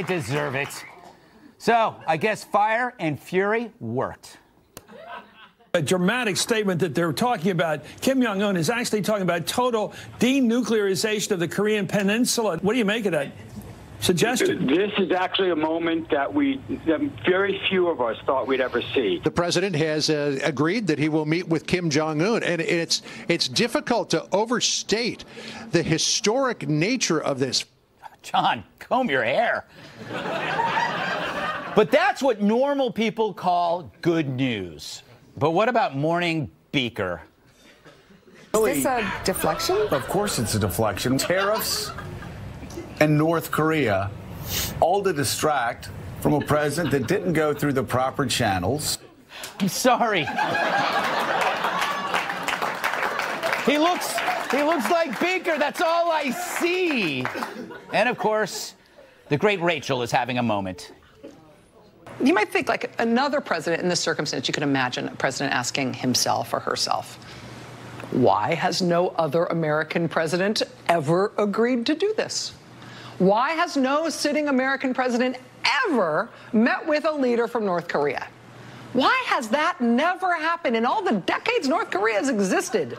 deserve it. So, I guess fire and fury worked. A dramatic statement that they're talking about. Kim Jong-un is actually talking about total denuclearization of the Korean Peninsula. What do you make of that suggestion? This is actually a moment that very few of us thought we'd ever see. The president has agreed that he will meet with Kim Jong-un, and it's difficult to overstate the historic nature of this. John, comb your hair. But that's what normal people call good news. But what about morning beaker? Is this a deflection? Of course it's a deflection. Tariffs and North Korea, all to distract from a president that didn't go through the proper channels. I'm sorry. He looks like Beaker. That's all I see. And of course, the great Rachel is having a moment. You might think, like another president in this circumstance, you could imagine a president asking himself or herself, why has no other American president ever agreed to do this? Why has no sitting American president ever met with a leader from North Korea? Why has that never happened in all the decades North Korea has existed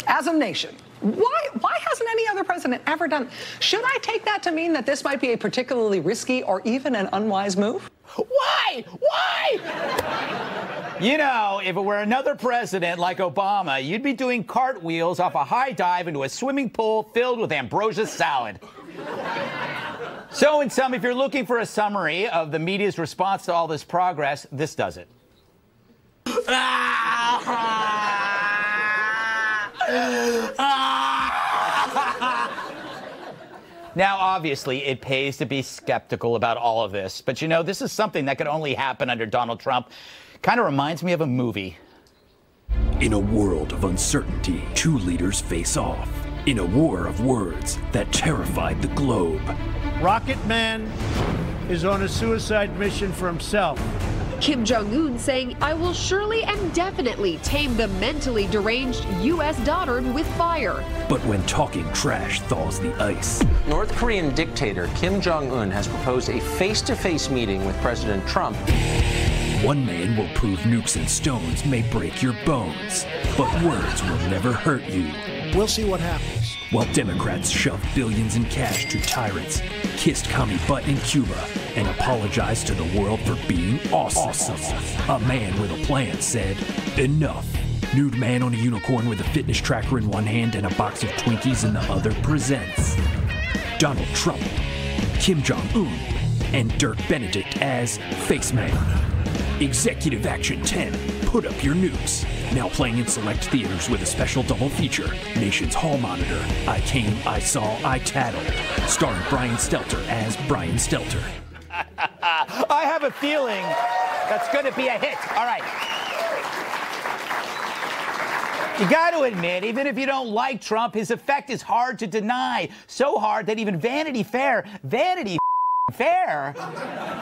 as a nation? Why hasn't any other president ever done? Should I take that to mean that this might be a particularly risky or even an unwise move? Why? Why? You know, if it were another president like Obama, you'd be doing cartwheels off a high dive into a swimming pool filled with ambrosia salad. So, in sum, if you're looking for a summary of the media's response to all this progress, this does it. Now, obviously, it pays to be skeptical about all of this. But, you know, this is something that could only happen under Donald Trump. Kind of reminds me of a movie. In a world of uncertainty, two leaders face off. In a war of words that terrified the globe. Rocket Man is on a suicide mission for himself. Kim Jong-un saying, I will surely and definitely tame the mentally deranged U.S. dotard with fire. But when talking trash thaws the ice. North Korean dictator Kim Jong-un has proposed a face-to-face meeting with President Trump. One man will prove nukes and stones may break your bones, but words will never hurt you. We'll see what happens. While Democrats shoved billions in cash to tyrants, kissed commie butt in Cuba, and apologized to the world for being awesome. A man with a plan said, enough. Nude man on a unicorn with a fitness tracker in one hand and a box of Twinkies in the other presents Donald Trump, Kim Jong-un, and Dirk Benedict as Faceman. Executive Action 10, Put Up Your Nukes. Now playing in select theaters with a special double feature, Nation's Hall Monitor, I Came, I Saw, I Tattled, starring Brian Stelter as Brian Stelter. I have a feeling that's going to be a hit. All right. You got to admit, even if you don't like Trump, his effect is hard to deny. So hard that even Vanity Fair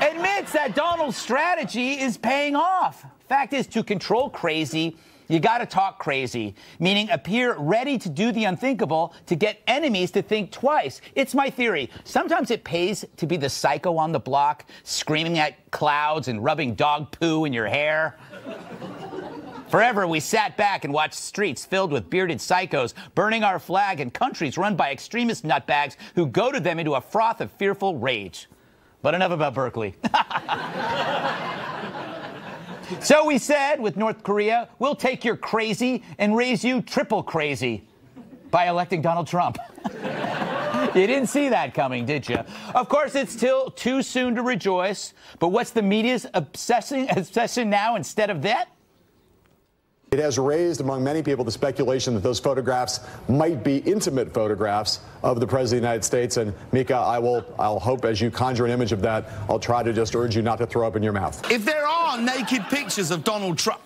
admits that Donald's strategy is paying off. Fact is, to control crazy, you got to talk crazy, meaning appear ready to do the unthinkable to get enemies to think twice. It's my theory. Sometimes it pays to be the psycho on the block, screaming at clouds and rubbing dog poo in your hair. Forever, we sat back and watched streets filled with bearded psychos burning our flag and countries run by extremist nutbags who goaded them into a froth of fearful rage. But enough about Berkeley. So we said, with North Korea, we'll take your crazy and raise you triple crazy by electing Donald Trump. You didn't see that coming, did you? Of course, it's still too soon to rejoice. But what's the media's obsession now instead of that? It has raised among many people the speculation that those photographs might be intimate photographs of the President of the United States. And Mika, I'll hope as you conjure an image of that, I'll try to just urge you not to throw up in your mouth. If there are naked pictures of Donald Trump,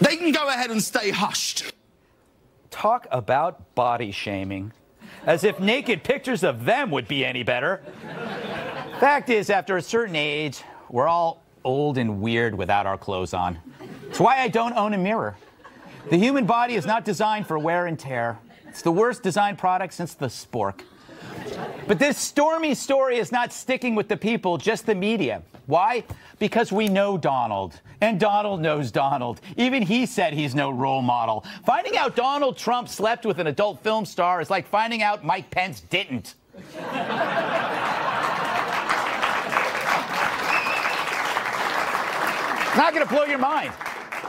they can go ahead and stay hushed. Talk about body shaming. As if naked pictures of them would be any better. Fact is, after a certain age, we're all old and weird without our clothes on. It's why I don't own a mirror. The human body is not designed for wear and tear. It's the worst designed product since the spork. But this stormy story is not sticking with the people, just the media. Why? Because we know Donald, and Donald knows Donald. Even he said he's no role model. Finding out Donald Trump slept with an adult film star is like finding out Mike Pence didn't. Not going to blow your mind.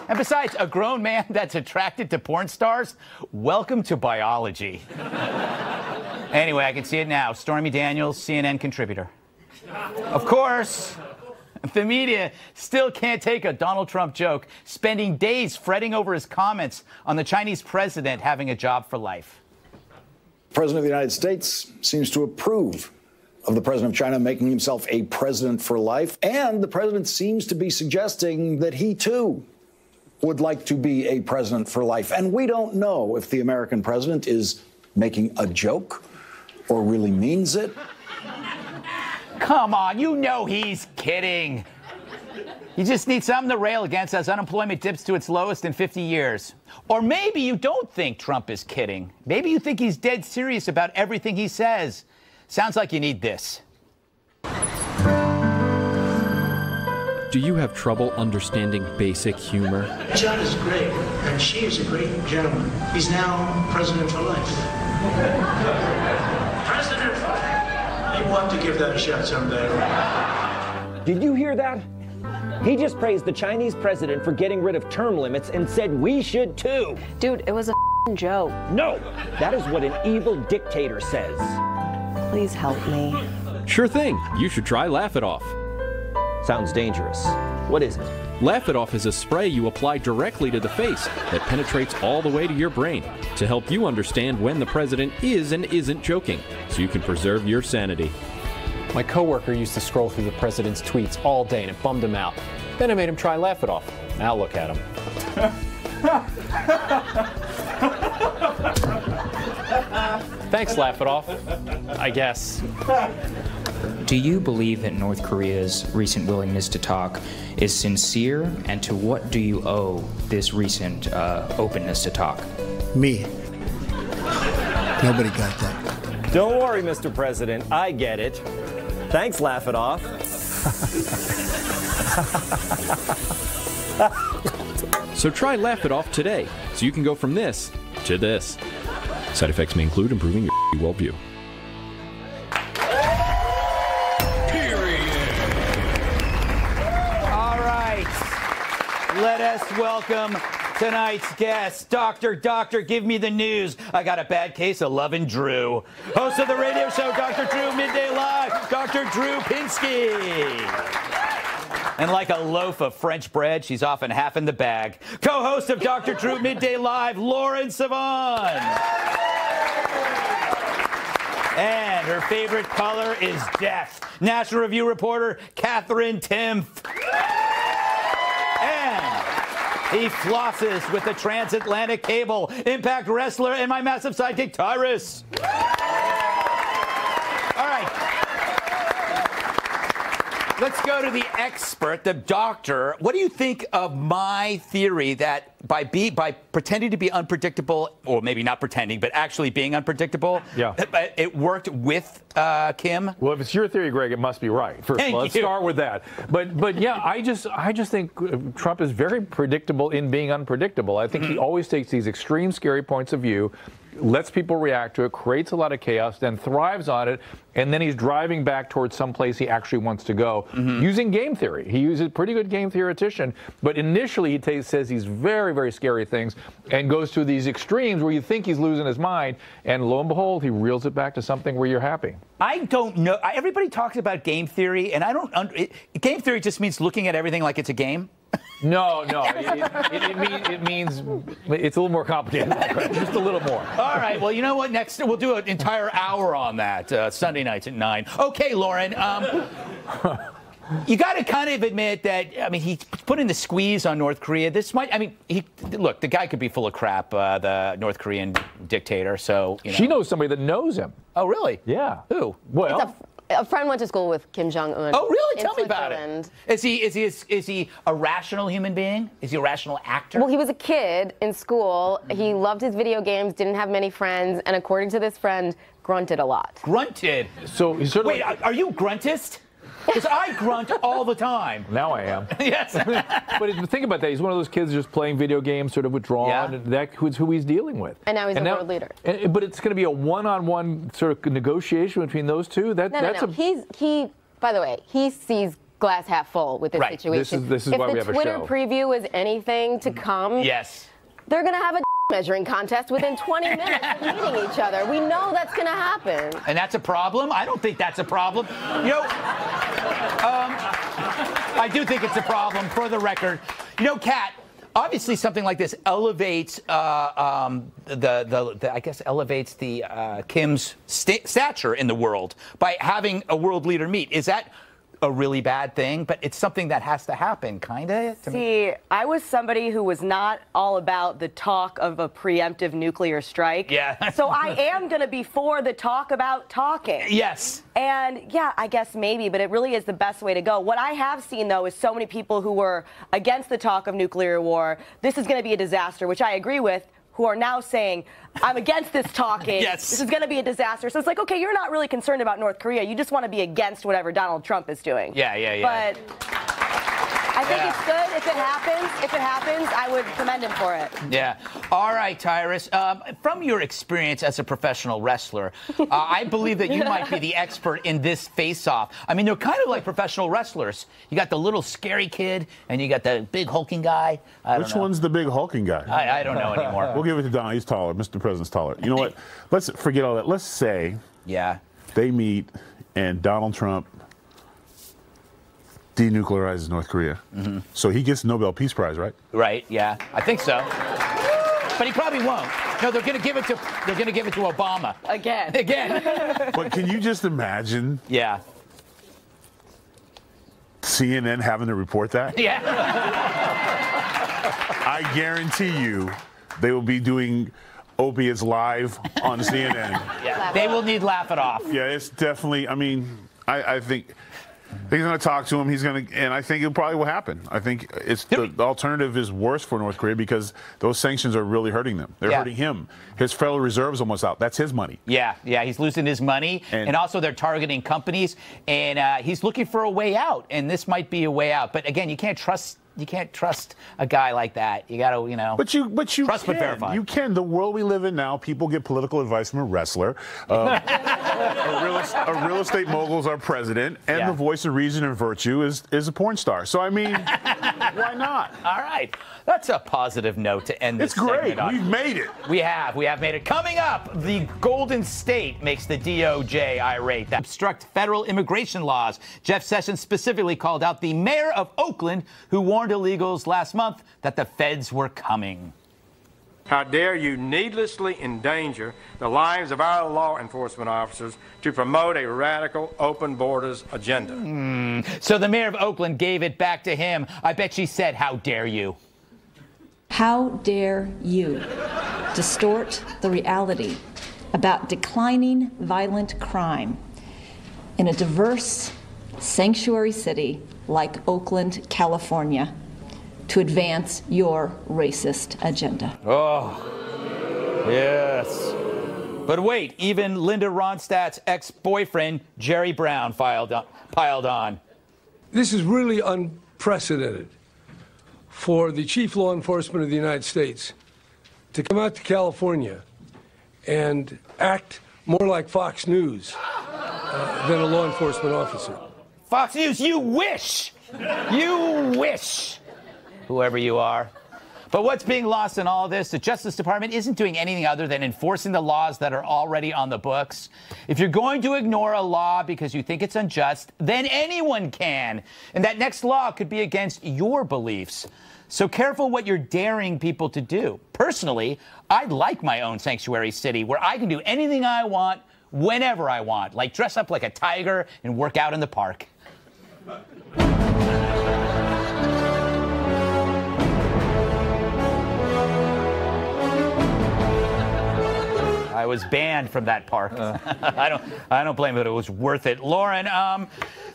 And besides, a grown man that's attracted to porn stars? Welcome to biology. Anyway, I can see it now. Stormy Daniels, CNN contributor. Of course, the media still can't take a Donald Trump joke, spending days fretting over his comments on the Chinese president having a job for life. The President of the United States seems to approve of the President of China making himself a president for life, and the President seems to be suggesting that he, too, would like to be a president for life. And we don't know if the American president is making a joke or really means it. Come on, you know he's kidding. You just need something to rail against as unemployment dips to its lowest in 50 years. Or maybe you don't think Trump is kidding. Maybe you think he's dead serious about everything he says. Sounds like you need this. Do you have trouble understanding basic humor? John is great, and she is a great gentleman. He's now president for life. President for life. You want to give that a shot someday. Did you hear that? He just praised the Chinese president for getting rid of term limits and said we should too. Dude, it was a joke. No, that is what an evil dictator says. Please help me. Sure thing. You should try Laugh It Off. Sounds dangerous. What is it? Laugh It Off is a spray you apply directly to the face that penetrates all the way to your brain to help you understand when the president is and isn't joking, so you can preserve your sanity. My coworker used to scroll through the president's tweets all day and it bummed him out. Then I made him try Laugh It Off. Now look at him. Thanks, Laugh It Off. I guess. Do you believe that North Korea's recent willingness to talk is sincere, and to what do you owe this recent openness to talk? Me. Nobody got that. Don't worry, Mr. President. I get it. Thanks, Laugh It Off. So try Laugh It Off today, so you can go from this to this. Side effects may include improving your worldview. All right. Let us welcome tonight's guest, Doctor, give me the news. I got a bad case of loving Drew. Host of the radio show, Dr. Drew Midday Live, Dr. Drew Pinsky. And like a loaf of French bread, she's often half in the bag. Co-host of Dr. Drew Midday Live, Lauren Savon. And her favorite color is death. National Review reporter, Catherine Timpf. And he flosses with the transatlantic cable, Impact wrestler, and my massive sidekick, Tyrus. All right. Let's go to the expert, the doctor. What do you think of my theory that by pretending to be unpredictable, or maybe not pretending, but actually being unpredictable, it worked with Kim? Well, if it's your theory, Greg, it must be right. First of all, let's start with that. But yeah, I just think Trump is very predictable in being unpredictable. I think he always takes these extreme, scary points of view, lets people react to it, creates a lot of chaos, then thrives on it, and then he's driving back towards some place he actually wants to go using game theory. He uses pretty good game theoretician, but initially he says these very, very scary things and goes to these extremes where you think he's losing his mind, and lo and behold, he reels it back to something where you're happy. I don't know. Everybody talks about game theory, and I don't. Game theory just means looking at everything like it's a game. No. It means it's a little more complicated. Just a little more. All right. Well, you know what? Next, we'll do an entire hour on that. Sunday nights at 9. Okay, Lauren. You got to kind of admit that, I mean, he's putting the squeeze on North Korea. Look, the guy could be full of crap, the North Korean dictator. So, you know. She knows somebody that knows him. Oh, really? Yeah. Who? Well, A friend went to school with Kim Jong-un. Oh, really? Tell me about it. Is he a rational human being? Is he a rational actor? Well, he was a kid in school. He loved his video games, didn't have many friends, and according to this friend, grunted a lot. Grunted? So he's sort of Wait, are you gruntist? Because I grunt all the time. Now I am. Yes. But think about that. He's one of those kids just playing video games, sort of withdrawn, and that's who he's dealing with. And now he's a world leader. But it's going to be a one-on-one sort of negotiation between those two? No. He, by the way, he sees glass half full with this situation. This is why we have a show. If the Twitter preview is anything to come, yes, they're going to have a measuring contest within 20 minutes of meeting each other. We know that's going to happen. And that's a problem? I don't think that's a problem. You know, I do think it's a problem, for the record. You know, Kat, obviously something like this elevates I guess elevates the Kim's stature in the world by having a world leader meet. Is that a really bad thing? But it's something that has to happen, kind of. See, I was somebody who was not all about the talk of a preemptive nuclear strike. Yeah. So I am going to be for the talk about talking. Yes. And yeah, I guess maybe, but it really is the best way to go. What I have seen, though, is so many people who were against the talk of nuclear war, this is going to be a disaster, which I agree with, who are now saying, I'm against this talking. Yes. This is going to be a disaster. So it's like, okay, you're not really concerned about North Korea. You just want to be against whatever Donald Trump is doing. Yeah. But I think it's good if it happens. If it happens, I would commend him for it. Yeah. All right, Tyrus. From your experience as a professional wrestler, I believe that you might be the expert in this face-off. I mean, they're kind of like professional wrestlers. You got the little scary kid, and you got the big hulking guy. Which one's the big hulking guy? I don't know anymore. We'll give it to Don. He's taller. Mr. President's taller. You know what? Let's forget all that. Let's say they meet, and Donald Trump denuclearizes North Korea. Mm-hmm. So he gets the Nobel Peace Prize, right? Right, yeah. I think so. But he probably won't. No, they're going to give it to Obama. Again. But can you just imagine? Yeah. CNN having to report that? Yeah. I guarantee you they will be doing opiates live on CNN. Yeah. They will need Laugh It Off. Yeah, it's definitely, I mean, I think he's going to talk to him. He's going to, and I think it probably will happen. I think the alternative is worse for North Korea because those sanctions are really hurting them. They're hurting him. His Federal Reserve is almost out. That's his money. Yeah, he's losing his money, and also they're targeting companies, and he's looking for a way out, and this might be a way out. But again, you can't trust a guy like that. You got to, But you trust but verify. You can. The world we live in now, people get political advice from a wrestler. A real estate mogul is our president, and the voice of reason and virtue is a porn star. So I mean, why not? All right, that's a positive note to end this. It's great. segment on. We've made it. We have made it. Coming up, the Golden State makes the DOJ irate. That obstruct federal immigration laws. Jeff Sessions specifically called out the mayor of Oakland, who warned illegals last month that the feds were coming. How dare you needlessly endanger the lives of our law enforcement officers to promote a radical open borders agenda? So the mayor of Oakland gave it back to him. I bet she said, "How dare you?" How dare you distort the reality about declining violent crime in a diverse sanctuary city like Oakland, California, to advance your racist agenda. Oh, yes. But wait, even Linda Ronstadt's ex-boyfriend, Jerry Brown, piled on. This is really unprecedented for the chief law enforcement of the United States to come out to California and act more like Fox News than a law enforcement officer. Fox News, you wish! You wish! Whoever you are. But what's being lost in all this, the Justice Department isn't doing anything other than enforcing the laws that are already on the books. If you're going to ignore a law because you think it's unjust, then anyone can. And that next law could be against your beliefs. So careful what you're daring people to do. Personally, I'd like my own sanctuary city where I can do anything I want, whenever I want, like dress up like a tiger and work out in the park. I was banned from that park. I don't blame it. It was worth it. Lauren,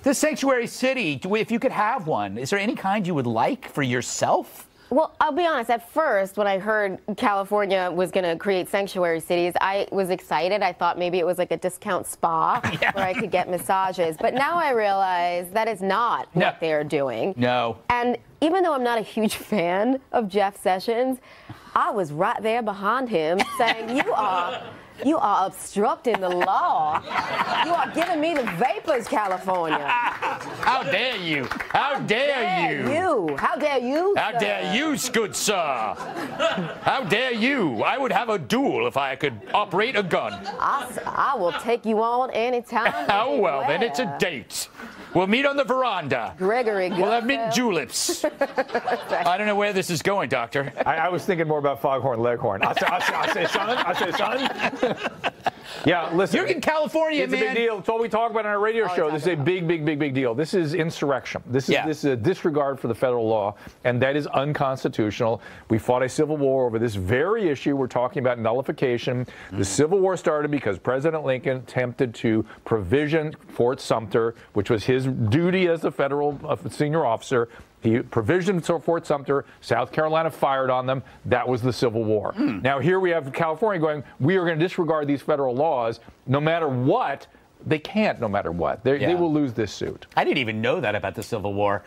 the sanctuary city, if you could have one, is there any kind you would like for yourself? Well, I'll be honest, at first, when I heard California was going to create sanctuary cities, I was excited. I thought maybe it was like a discount spa where I could get massages. But now I realize that is not what they're doing. No. And even though I'm not a huge fan of Jeff Sessions, I was right there behind him saying, you are obstructing the law. You are giving me the vapors, California. How dare you? How dare you? How dare you? How dare you, good sir? How dare you? I would have a duel if I could operate a gun. I will take you on anytime. Oh, well, then it's a date. We'll meet on the veranda. Gregory Gutfeld. We'll have mint juleps. I don't know where this is going, Doctor. I was thinking more about Foghorn Leghorn. I say, son. Yeah, listen. You're in California, it's man. It's a big deal. It's all we talk about on our radio show. This is a big deal. This is insurrection. This is a disregard for the federal law, and that is unconstitutional. We fought a civil war over this very issue. We're talking about nullification. The Civil War started because President Lincoln attempted to provision Fort Sumter, which was his duty as a federal senior officer. He provisioned Fort Sumter. South Carolina fired on them. That was the Civil War. Now here we have California going, we are going to disregard these federal laws no matter what. They can't no matter what. They will lose this suit. I didn't even know that about the Civil War.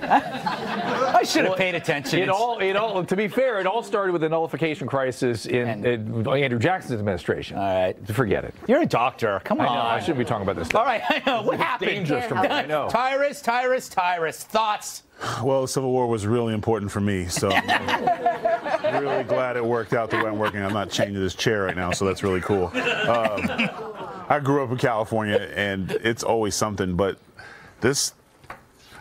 I should have paid attention. It all, to be fair, it all started with the nullification crisis in Andrew Jackson's administration. All right. Forget it. You're a doctor. Come on. I know. I shouldn't be taling about this stuff. All right. I know. What It's happened? dangerous for me. I know. Tyrus. Thoughts? Well, the Civil War was really important for me, so I'm really glad it worked out the way I'm working. I'm not chained to this chair right now, so that's really cool. I grew up in California, and it's always something, but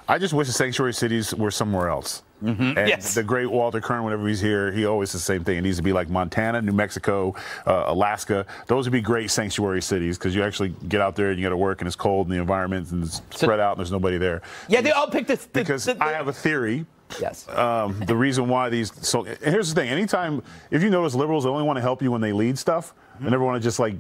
I just wish the sanctuary cities were somewhere else. And the great Walter Kern, whenever he's here, he always says the same thing. It needs to be like Montana, New Mexico, Alaska. Those would be great sanctuary cities because you actually get out there and you got to work and it's cold and the environment and it's spread out and there's nobody there. Yeah, they all pick this. Because I have a theory. Yes. The reason why these. So and here's the thing. Anytime, if you notice, liberals only want to help you when they lead stuff. They never want to just like,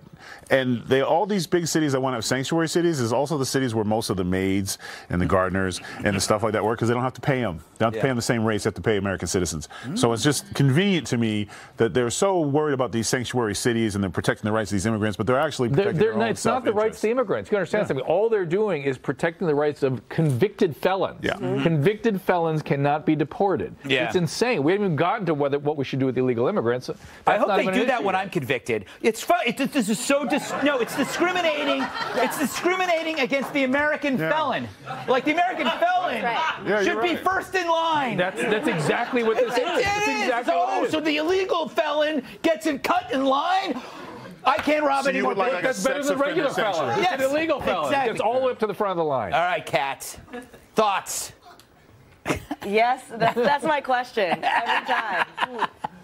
and all these big cities that want to have sanctuary cities is also the cities where most of the maids and the gardeners and the stuff like that work because they don't have to pay them. They don't have to pay them the same rates they have to pay American citizens. So it's just convenient to me that they're so worried about these sanctuary cities and they're protecting the rights of these immigrants, but they're actually protecting their own It's not the rights of the immigrants. You understand something. All they're doing is protecting the rights of convicted felons. Convicted felons cannot be deported. It's insane. We haven't even gotten to what we should do with illegal immigrants. I hope they do that when I'm convicted. It's fun. This is so it's discriminating. It's discriminating against the American felon. Like the American felon should be first in line. That's exactly what this is. It is. So the illegal felon gets cut in line. I can't rob anymore. That's better than a regular felon. It's an illegal felon. It gets all the way up to the front of the line. All right, Kat. Thoughts? Yes, that's my question every time.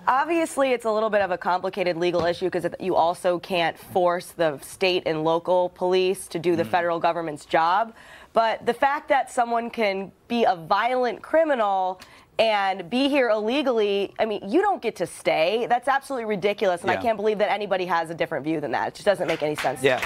Obviously, it's a little bit of a complicated legal issue because you also can't force the state and local police to do the federal government's job. But the fact that someone can be a violent criminal and be here illegally, I mean, you don't get to stay. That's absolutely ridiculous, and I can't believe that anybody has a different view than that. It just doesn't make any sense. Yeah.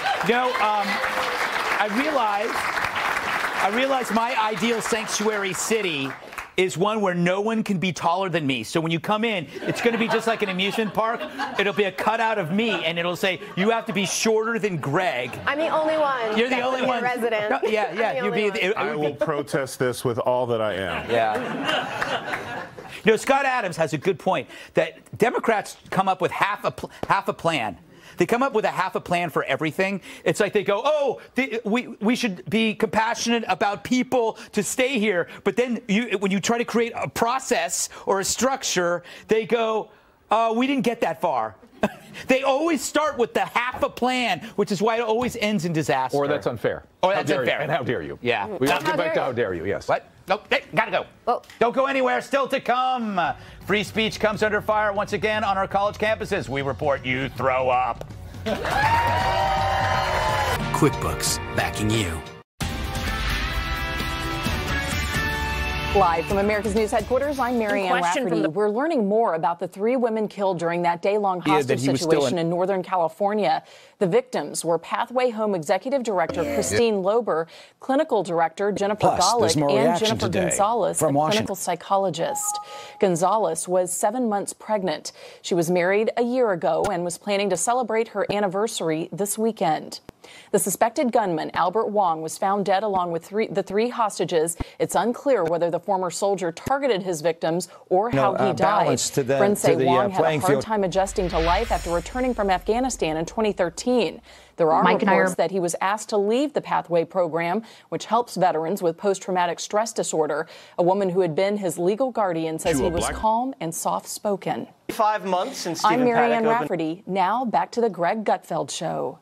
I realize my ideal sanctuary city is one where no one can be taller than me. So when you come in, it's going to be just like an amusement park. It'll be a cutout of me, and it'll say, you have to be shorter than Greg. I'm the only one. You're the only one. Resident. No, yeah. I will protest this with all that I am. Yeah. You know, Scott Adams has a good point that Democrats come up with half a plan. They come up with half a plan for everything. It's like they go, we should be compassionate about people to stay here. But then when you try to create a process or a structure, they go, we didn't get that far. They always start with the half a plan, which is why it always ends in disaster. Or that's unfair. Or that's unfair. And how dare you? Yeah. We got to get back to how dare you, yes. What? Nope, hey, gotta go. Oh. Don't go anywhere. Still to come. Free speech comes under fire once again on our college campuses. We report you throw up. QuickBooks, backing you. Live from America's News headquarters, I'm Marianne Rafferty. We're learning more about the 3 women killed during that day-long hostage situation in Northern California. The victims were Pathway Home Executive Director Christine Lober, Clinical Director Jennifer Golick, and Jennifer Gonzalez, a clinical psychologist. Gonzalez was 7 months pregnant. She was married a year ago and was planning to celebrate her anniversary this weekend. The suspected gunman, Albert Wong, was found dead along with the 3 hostages. It's unclear whether the former soldier targeted his victims or how he died. Friends say Wong had a hard time adjusting to life after returning from Afghanistan in 2013. There are reports that he was asked to leave the Pathway program, which helps veterans with post-traumatic stress disorder. A woman who had been his legal guardian says he was calm and soft-spoken. 5 months since Stephen I'm Marianne Rafferty. Now back to the Greg Gutfeld Show.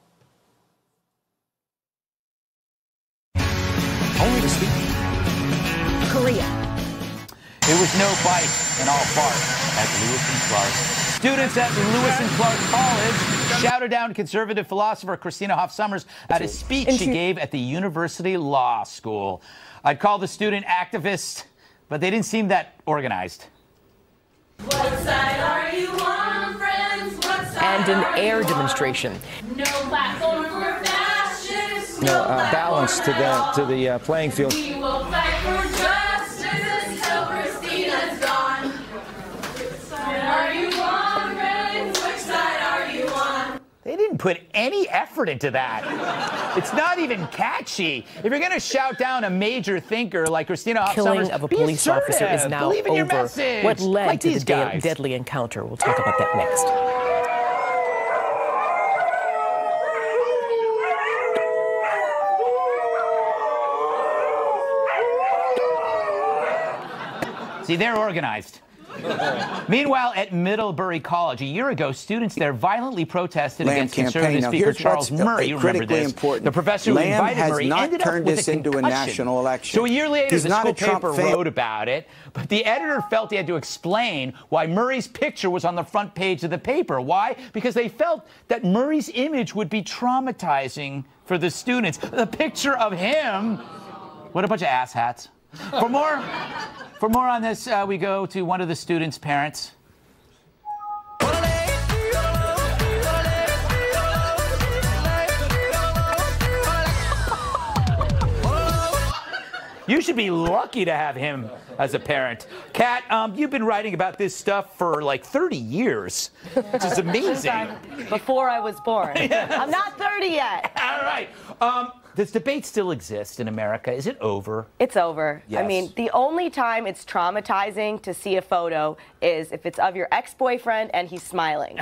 Only to speak. Korea. There was no bite and all bark at Lewis and Clark. Students at Lewis and Clark College shouted down conservative philosopher Christina Hoff Sommers at a speech she gave at the University Law School. I'd call the student activists, but they didn't seem that organized. What side are you on, friends? What side And an air demonstration. No platform for fascists. No balance to the playing field. We will fight for justice until Christina's gone. Which side are you on, friends? Which side are you on? They didn't put any effort into that. It's not even catchy. If you're going to shout down a major thinker like Christina Hoff Sommers, Killing of a police officer is now Believe in your over. message. What led like to the these guys. deadly encounter? We'll talk about that next. See, they're organized. Meanwhile, at Middlebury College, a year ago, students there violently protested against conservative Speaker Charles Murray. You remember this? The professor who invited Murray ended up with a concussion. So a year later, the school paper wrote about it, but the editor felt he had to explain why Murray's picture was on the front page of the paper. Why? Because they felt that Murray's image would be traumatizing for the students. The picture of him, what a bunch of asshats. For more on this, we go to one of the students' parents. You should be lucky to have him as a parent. Kat, you've been writing about this stuff for like 30 years, which is amazing. Before I was born. Yes. I'm not 30 yet. All right. Does debate still exist in America? Is it over? It's over. Yes. I mean, the only time it's traumatizing to see a photo is if it's of your ex-boyfriend and he's smiling.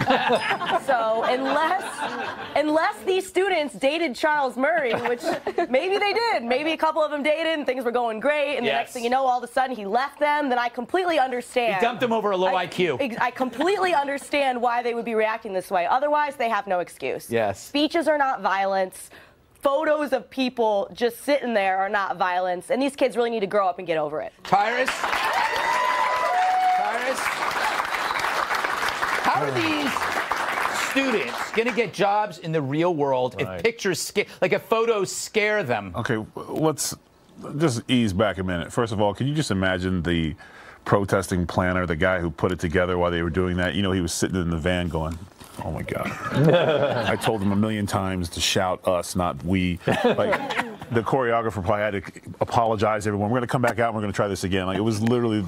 So unless these students dated Charles Murray, which maybe they did, maybe a couple of them dated and things were going great, and the next thing you know, all of a sudden he left them, then I completely understand. He dumped them over a low IQ. I completely understand why they would be reacting this way. Otherwise, they have no excuse. Yes. Speeches are not violence. Photos of people just sitting there are not violence, and these kids really need to grow up and get over it. Tyrus? How are these students going to get jobs in the real world if pictures, if photos scare them? Okay, let's just ease back a minute. First of all, can you just imagine the protesting planner, the guy who put it together while they were doing that? You know, he was sitting in the van going, oh my God. I told him 1,000,000 times to shout us, not we. Like, the choreographer probably had to apologize to everyone. We're going to come back out and we're going to try this again. Like, it was literally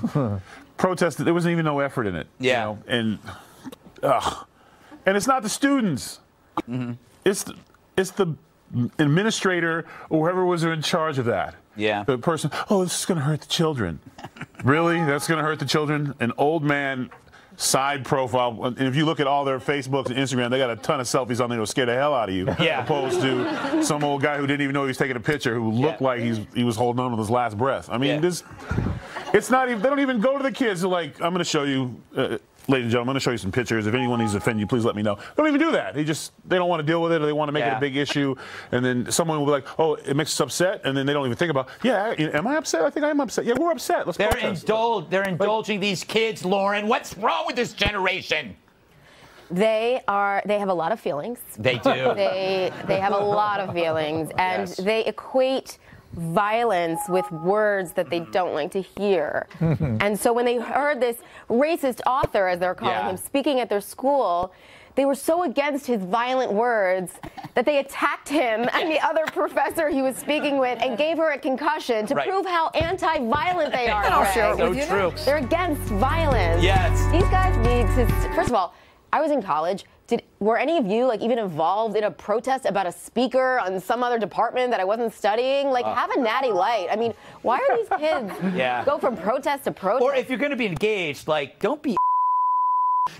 protested. There wasn't even no effort in it. Yeah. You know? And it's not the students. Mm-hmm. It's the administrator or whoever was in charge of that. Yeah. The person, oh, this is going to hurt the children. Really? That's going to hurt the children? An old man side profile, and if you look at all their Facebooks and Instagram, they got a ton of selfies on there that'll scare the hell out of you. Yeah. Opposed to some old guy who didn't even know he was taking a picture, who looked like he was holding on to his last breath. I mean, it's not even, they don't even go to the kids. They're like, I'm going to show you, ladies and gentlemen, I'm going to show you some pictures. If anyone needs to offend you, please let me know. They don't even do that. They don't want to deal with it, or they want to make it a big issue. And then someone will be like, oh, it makes us upset. And then they don't even think about, am I upset? I think I am upset. Yeah, we're upset. Let's protest. They're indulging these kids, Lauren. What's wrong with this generation? They have a lot of feelings. They do. They have a lot of feelings, and they equate violence with words that they don't like to hear. And so when they heard this racist author, as they're calling him, speaking at their school, they were so against his violent words that they attacked him and the other professor he was speaking with and gave her a concussion to prove how anti-violent they are. I'll share it with you. True. They're against violence. Yes. These guys need to, first of all, I was in college. Were any of you like even involved in a protest about a speaker on some other department that I wasn't studying? Like, have a natty light. I mean, why are these kids go from protest to protest? Or if you're going to be engaged, like, don't be.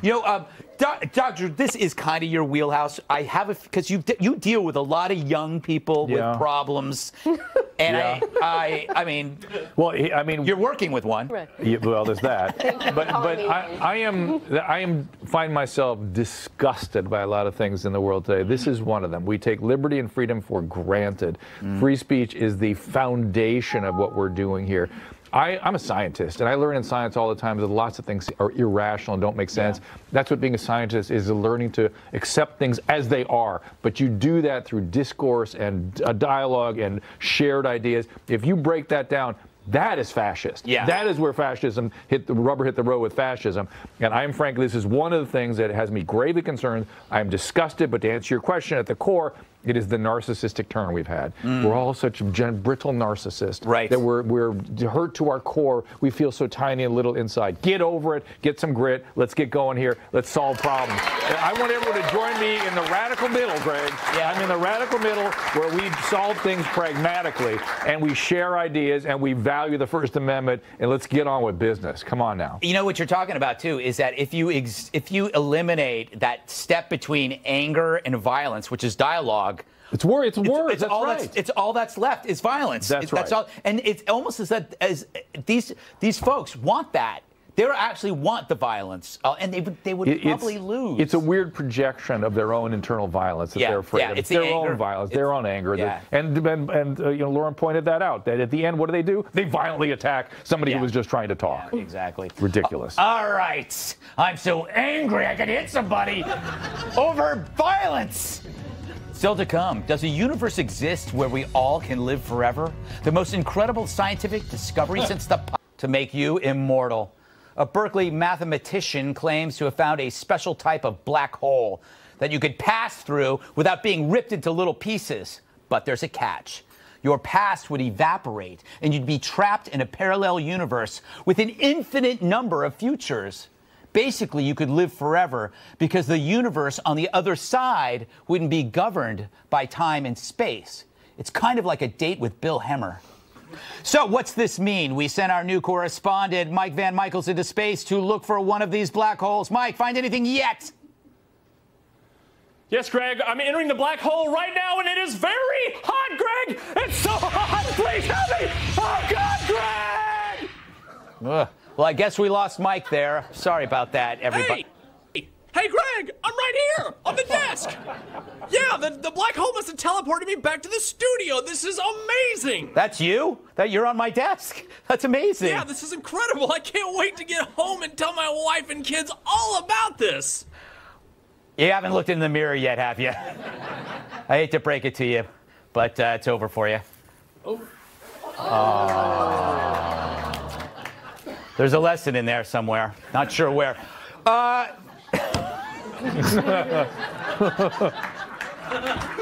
You know, Doctor, this is kind of your wheelhouse. I have it because you deal with a lot of young people with problems, and I mean, well, I mean, you're working with one. Right. Yeah, well, there's that. but I find myself disgusted by a lot of things in the world today. This is one of them. We take liberty and freedom for granted. Free speech is the foundation of what we're doing here. I'm a scientist, and I learn in science all the time that lots of things are irrational and don't make sense. That's what being a scientist is, learning to accept things as they are. But you do that through discourse and a dialogue and shared ideas. If you break that down, that is fascist. That is where fascism hit the road with fascism. And I'm frankly, this is one of the things that has me gravely concerned. I'm disgusted, but to answer your question, at the core, it is the narcissistic turn we've had. We're all such brittle narcissists that we're hurt to our core. We feel so tiny and little inside. Get over it. Get some grit. Let's get going here. Let's solve problems. I want everyone to join me in the radical middle, Greg. I'm in the radical middle where we solve things pragmatically and we share ideas and we value the First Amendment, and let's get on with business. Come on now. You know what you're talking about too is that if you eliminate that step between anger and violence, which is dialogue. It's words. That's right. It's all that's left is violence. That's all. And it's almost as these folks want that. They actually want the violence, and they would probably lose. It's a weird projection of their own internal violence that they're afraid of. It's their own violence, their own anger. And you know, Lauren pointed that out. That at the end, what do? They violently attack somebody who was just trying to talk. Exactly. Ridiculous. All right. I'm so angry I could hit somebody over violence. Still to come, does a universe exist where we all can live forever? The most incredible scientific discovery since to make you immortal. A Berkeley mathematician claims to have found a special type of black hole that you could pass through without being ripped into little pieces. But there's a catch. Your past would evaporate, and you'd be trapped in a parallel universe with an infinite number of futures. Basically, you could live forever because the universe on the other side wouldn't be governed by time and space. It's kind of like a date with Bill Hemmer. So what's this mean? We sent our new correspondent, Mike Van Michels, into space to look for one of these black holes. Mike, find anything yet? Yes, Greg, I'm entering the black hole right now, and it is very hot, Greg! It's so hot! Please help me! Oh, God, Greg! Ugh. Well, I guess we lost Mike there. Sorry about that, everybody. Hey, Greg, I'm right here on the desk. Yeah, the black hole must have teleported me back to the studio. This is amazing. That's you? That you're on my desk? That's amazing. Yeah, this is incredible. I can't wait to get home and tell my wife and kids all about this. You haven't looked in the mirror yet, have you? I hate to break it to you, but it's over for you. There's a lesson in there somewhere. Not sure where.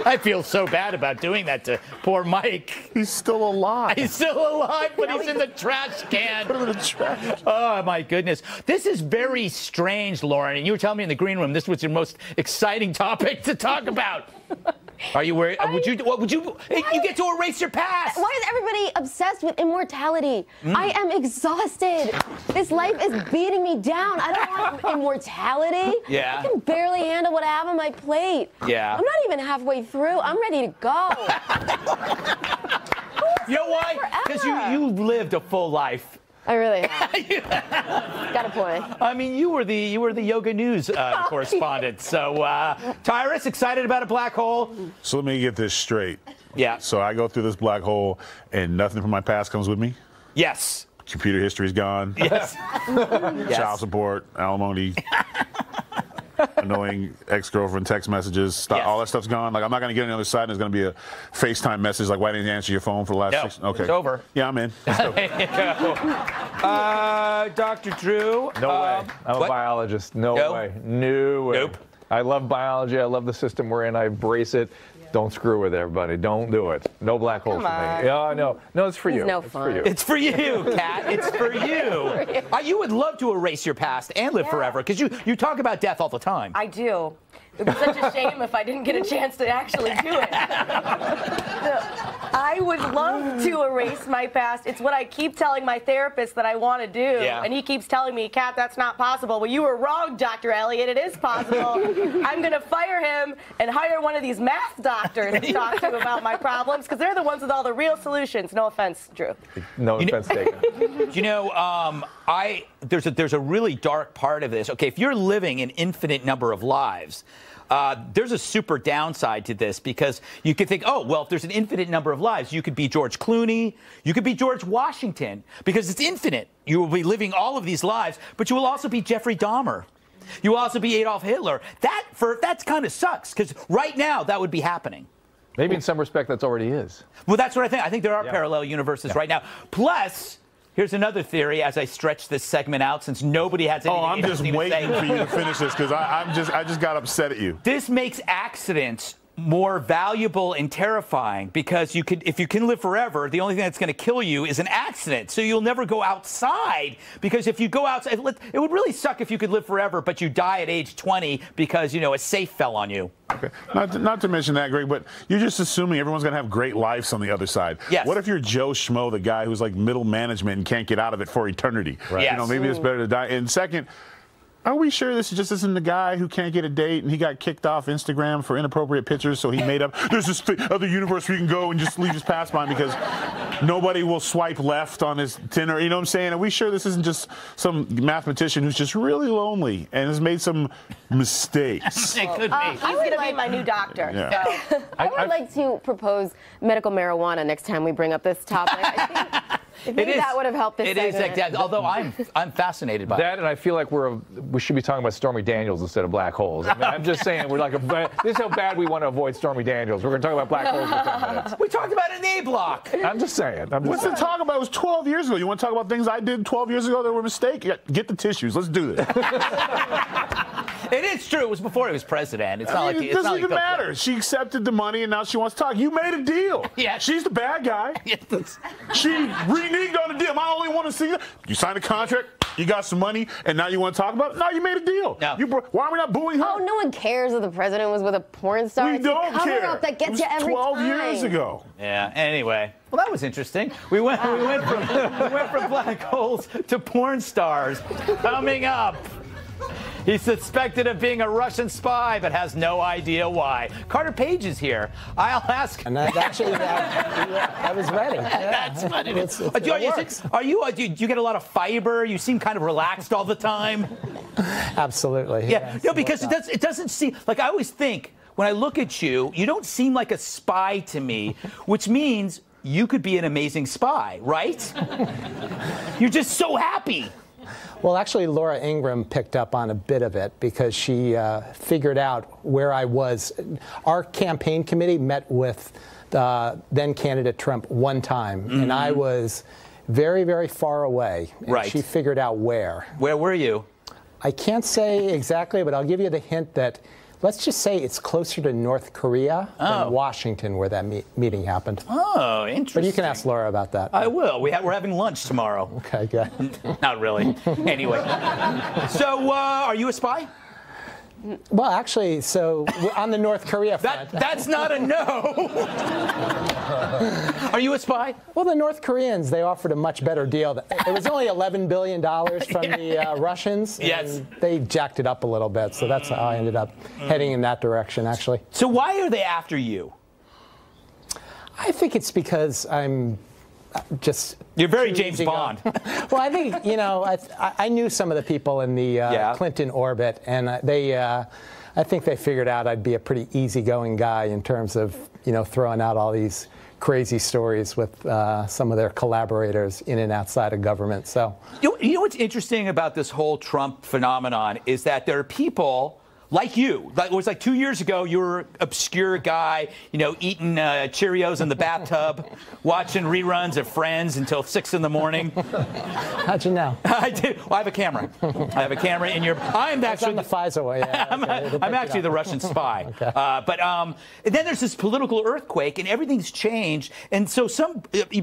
I feel so bad about doing that to poor Mike. He's still alive. He's still alive, but he's in the trash can. Put him in the trash. Oh, my goodness. This is very strange, Lauren. And you were telling me in the green room this was your most exciting topic to talk about. Are you worried? You get to erase your past. Why is everybody obsessed with immortality? I am exhausted. This life is beating me down. I don't want immortality. Yeah. I can barely handle what I have on my plate. Yeah. I'm not even halfway through. I'm ready to go. You know why? Because you lived a full life. I really have. Got a point. I mean, you were the Yoga News correspondent. So, Tyrus, excited about a black hole? So let me get this straight. Yeah. So I go through this black hole, and nothing from my past comes with me? Yes. Computer history's gone? Yes. Child support, alimony. annoying ex-girlfriend text messages, all that stuff's gone. Like, I'm not going to get on the other side and there's going to be a FaceTime message like, why didn't you answer your phone for the last 6? Okay. It's over. Yeah, I'm in. Dr. Drew. No way. I'm a biologist. No way. No way. Nope. I love biology. I love the system we're in. I embrace it. Don't screw with everybody. Don't do it. No black holes for me. Yeah, no. No, it's for you. No it's fun. for you. It's for you, Kat. It's for you. You would love to erase your past and live forever because you talk about death all the time. I do. It would be such a shame if I didn't get a chance to actually do it. I would love to erase my past. It's what I keep telling my therapist that I want to do. Yeah. And he keeps telling me, Kat, that's not possible. Well, you were wrong, Dr. Elliott. It is possible. I'm going to fire him and hire one of these math doctors to talk to about my problems because they're the ones with all the real solutions. No offense, Drew. No offense taken. You know, there's a really dark part of this. Okay, if you're living an infinite number of lives, there's a super downside to this because you could think, oh, well, if there's an infinite number of lives, you could be George Clooney, you could be George Washington because it's infinite. You will be living all of these lives, but you will also be Jeffrey Dahmer. You will also be Adolf Hitler. That kind of sucks because right now that would be happening. Maybe in some respect that's already is. Well, that's what I think. I think there are parallel universes right now. Plus, here's another theory as I stretch this segment out since nobody has anything I'm just interesting waiting to say. for you to finish this because I just got upset at you. This makes accidents more valuable and terrifying because if you can live forever, the only thing that's going to kill you is an accident. So you'll never go outside because if you go outside, it would really suck if you could live forever, but you die at age 20 because, a safe fell on you. Okay. Not to mention that, Greg, but you're just assuming everyone's going to have great lives on the other side. Yes. What if you're Joe Schmo, the guy who's like middle management and can't get out of it for eternity? Right. Yes. Maybe it's better to die. And second, are we sure this just isn't the guy who can't get a date and he got kicked off Instagram for inappropriate pictures, so he made up, there's this other universe where you can go and just leave his passport because nobody will swipe left on his Tinder, you know what I'm saying? Are we sure this isn't just some mathematician who's just really lonely and has made some mistakes? It could be. He's going to be my new doctor. Yeah. So. I would like to propose medical marijuana next time we bring up this topic. I think maybe that would have helped this segment. Although I'm fascinated by that, and I feel like we should be talking about Stormy Daniels instead of black holes. I mean, I'm just saying this is how bad we want to avoid Stormy Daniels. We're going to talk about black holes in 10 minutes. We talked about it in A block. I'm just saying. What's to talk about? It was 12 years ago. You want to talk about things I did 12 years ago that were a mistake? Get the tissues. Let's do this. It is true. It was before he was president. It's not like it doesn't even matter. She accepted the money and now she wants to talk. You made a deal. Yeah. She's the bad guy. She reneged on the deal. I only want to see that. You signed a contract. You got some money, and now you want to talk about it? No, you made a deal. No. Why are we not booing her? Oh, no one cares if the president was with a porn star. We don't care. Cover-up that gets it was you every 12 time. years ago. Yeah. Anyway, well, that was interesting. We went from black holes to porn stars. Coming up. He's suspected of being a Russian spy, but has no idea why. Carter Page is here. I'll ask. And I was ready. Yeah. That's funny. Do you get a lot of fiber? You seem kind of relaxed all the time. Absolutely. Yeah. No, because it doesn't seem like I always think when I look at you, you don't seem like a spy to me, which means you could be an amazing spy, right? You're just so happy. Well, actually, Laura Ingraham picked up on a bit of it because she figured out where I was. Our campaign committee met with then candidate Trump one time, and I was very, very far away. And right. She figured out where. Where were you? I can't say exactly, but I'll give you the hint that let's just say it's closer to North Korea than Washington, where that meeting happened. Oh, interesting. But you can ask Laura about that. I will. We're having lunch tomorrow. Okay, good. Not really. Anyway. So, are you a spy? Well, actually, so on the North Korea front. That's not a no. Are you a spy? Well, the North Koreans, they offered a much better deal. It was only $11 billion from the Russians. Yes. And they jacked it up a little bit, so that's how I ended up heading in that direction, actually. So why are they after you? I think it's because I'm just... You're very James Bond. Well, I think, I knew some of the people in the Clinton orbit, and I think they figured out I'd be a pretty easygoing guy in terms of, throwing out all these crazy stories with some of their collaborators in and outside of government. So, you know what's interesting about this whole Trump phenomenon is that there are people like you. It was like 2 years ago, you were an obscure guy, you know, eating Cheerios in the bathtub, watching reruns of Friends until 6 in the morning. How'd you know? I did. Well, I have a camera. I have a camera in your. I'm actually on the Pfizer way. Yeah, I'm actually the Russian spy. Okay. But then there's this political earthquake, and everything's changed. And so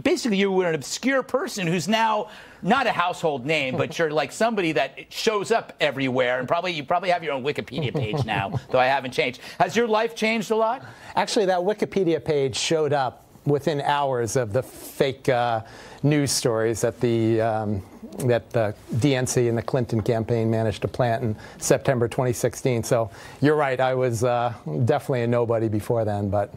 basically, you were an obscure person who's now not a household name, but you're like somebody that shows up everywhere, and you probably have your own Wikipedia page now, though I haven't changed. Has your life changed a lot? Actually, that Wikipedia page showed up within hours of the fake news stories that the DNC and the Clinton campaign managed to plant in September 2016. So you're right, I was definitely a nobody before then, but.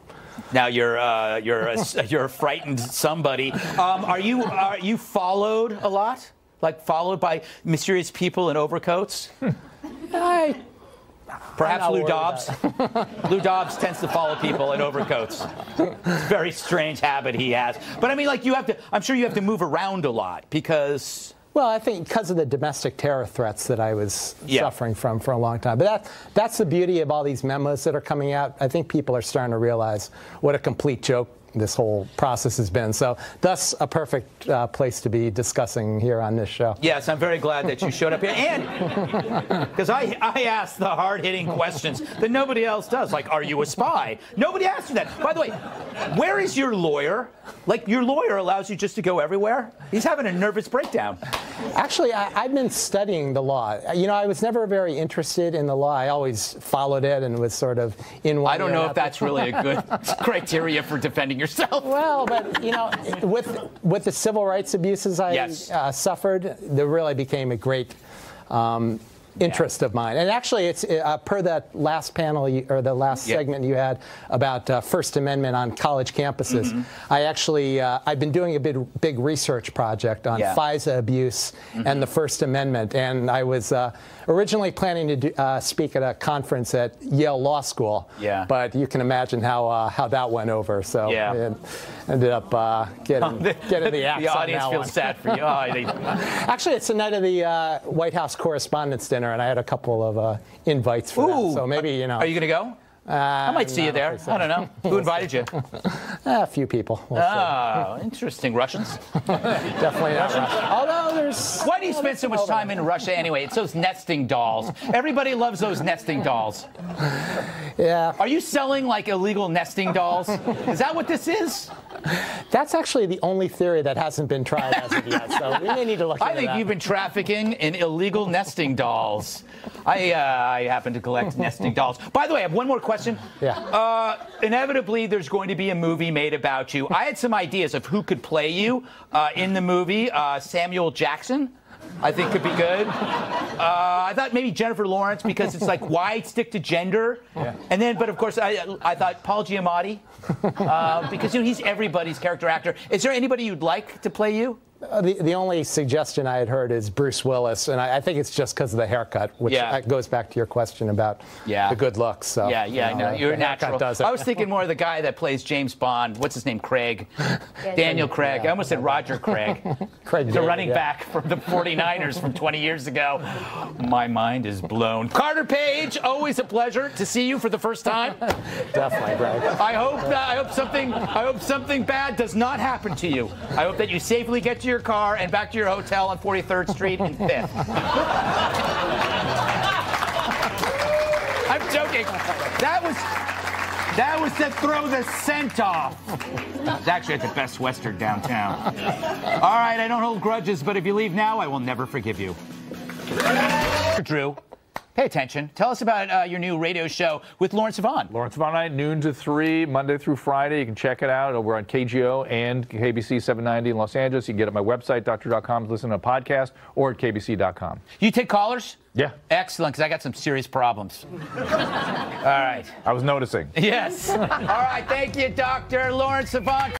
Now you're a frightened somebody. Are you followed a lot? Like followed by mysterious people in overcoats? Perhaps Lou Dobbs. Lou Dobbs tends to follow people in overcoats. It's a very strange habit he has. But I mean, like I'm sure you have to move around a lot because. Well, I think because of the domestic terror threats that I was suffering from for a long time. But that's the beauty of all these memos that are coming out. I think people are starting to realize what a complete joke this whole process has been. So thus a perfect place to be discussing here on this show. Yes, I'm very glad that you showed up here. And because I asked the hard-hitting questions that nobody else does, like, are you a spy? Nobody asked you that. By the way, where is your lawyer? Like, your lawyer allows you just to go everywhere? He's having a nervous breakdown. Actually, I've been studying the law. You know, I was never very interested in the law. I always followed it and was sort of in one. I don't know if that's really a good criteria for defending yourself. Well, but, you know, with the civil rights abuses I suffered, there really became a great interest of mine. And actually, it's per that last panel or the last segment you had about First Amendment on college campuses. I actually I've been doing a big research project on FISA abuse and the First Amendment, and I was originally planning to speak at a conference at Yale Law School. But you can imagine how that went over. So it ended up getting the axe. The audience feels sad for you. Actually, it's the night of the White House Correspondents' Dinner, and I had a couple of invites for that. So maybe, you know. Are you going to go? I might see you there. I don't know. Who invited you? A few people. We'll interesting. Russians? Definitely not Russian. Although there's... Why do you spend so much time in Russia anyway? It's those nesting dolls. Everybody loves those nesting dolls. Yeah. Are you selling, like, illegal nesting dolls? Is that what this is? That's actually the only theory that hasn't been tried as of yet, so we may need to look into that. I think you've been trafficking in illegal nesting dolls. I happen to collect nesting dolls. By the way, I have one more question. Inevitably, there's going to be a movie made about you. I had some ideas of who could play you in the movie. Samuel Jackson, I think, could be good. I thought maybe Jennifer Lawrence, because it's like, why stick to gender? And then, but of course, I thought Paul Giamatti, because, you know, he's everybody's character actor. Is there anybody you'd like to play you? The only suggestion I had heard is Bruce Willis, and I think it's just because of the haircut, which goes back to your question about the good looks. So, you're natural. Does it. I was thinking more of the guy that plays James Bond. What's his name? Craig. Daniel Craig. I almost said Roger Craig. The running back from the 49ers from 20 years ago. My mind is blown. Carter Page, always a pleasure to see you for the first time. Definitely, Greg. I hope something bad does not happen to you. I hope that you safely get to your car and back to your hotel on 43rd Street and 5th. I'm joking. That was to throw the scent off. It's actually at the Best Western downtown. All right, I don't hold grudges, but if you leave now, I will never forgive you. Drew, pay attention. Tell us about your new radio show with Lawrence Vaughn. Lawrence Vaughn night, noon to 3, Monday through Friday. You can check it out over on KGO and KBC 790 in Los Angeles. You can get it on my website, doctor.com, listen to a podcast, or at kbc.com. You take callers? Yeah. Excellent, because I got some serious problems. All right. I was noticing. Yes. All right, thank you, Dr. Lawrence Vaughn.